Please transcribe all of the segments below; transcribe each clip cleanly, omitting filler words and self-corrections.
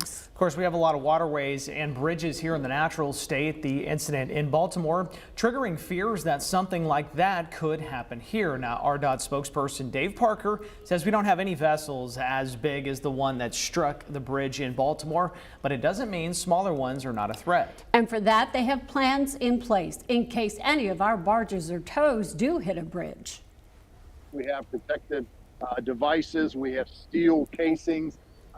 dams. Of course, we have a lot of waterways and bridges here in the natural state. The incident in Baltimore triggering fears that something like that could happen here. Now, RDOT spokesperson Dave Parker says we don't have any vessels as big as the one that struck the bridge in Baltimore, but it doesn't mean smaller ones are not a threat. And for that, they have plans in place in case any of our barges or tows do hit a bridge. We have protected devices. We have steel casings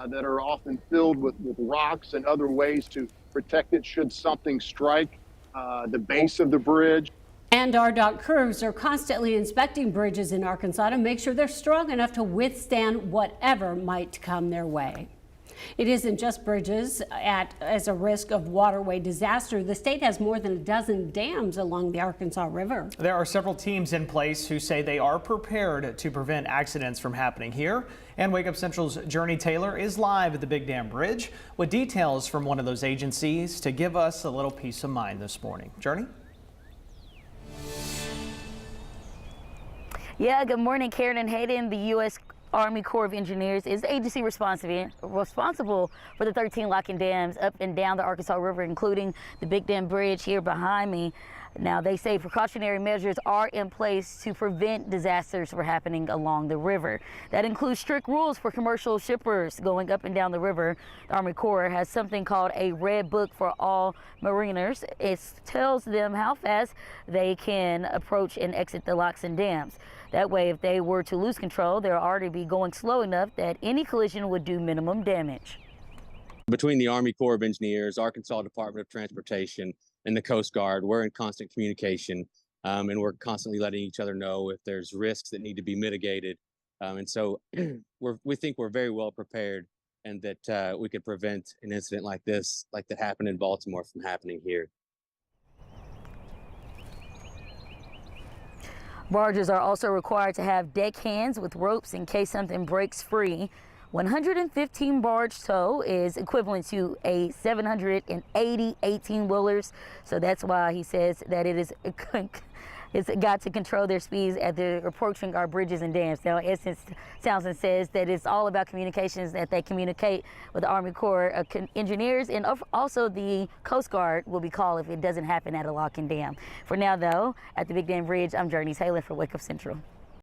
that are often filled with rocks and other ways to protect it should something strike the base of the bridge. And RDOT crews are constantly inspecting bridges in Arkansas to make sure they're strong enough to withstand whatever might come their way. It isn't just bridges as a risk of waterway disaster. The state has more than a dozen dams along the Arkansas River. There are several teams in place who say they are prepared to prevent accidents from happening here. And Wake Up Central's Journey Taylor is live at the Big Dam Bridge with details from one of those agencies to give us a little peace of mind this morning. Journey? Yeah, good morning, Karen and Hayden. The U.S. Army Corps of Engineers is the agency responsible for the 13 locking dams up and down the Arkansas River, including the Big Dam Bridge here behind me. Now, they say precautionary measures are in place to prevent disasters from happening along the river. That includes strict rules for commercial shippers going up and down the river. The Army Corps has something called a red book for all mariners. It tells them how fast they can approach and exit the locks and dams. That way, if they were to lose control, they'll already be going slow enough that any collision would do minimum damage. Between the Army Corps of Engineers, Arkansas Department of Transportation, and the Coast Guard, we're in constant communication, and we're constantly letting each other know if there's risks that need to be mitigated. And so we think we're very well prepared and that we could prevent an incident like this, like that happened in Baltimore, from happening here. Barges are also required to have deckhands with ropes in case something breaks free. 115 barge tow is equivalent to a 780 18-wheelers. So that's why he says that it's got to control their speeds as they're approaching our bridges and dams. Now, Essence Townsend says that it's all about communications, that they communicate with the Army Corps of Engineers, and also the Coast Guard will be called if it doesn't happen at a lock and dam. For now, though, at the Big Dam Bridge, I'm Journey Taylor for Wake Up Central.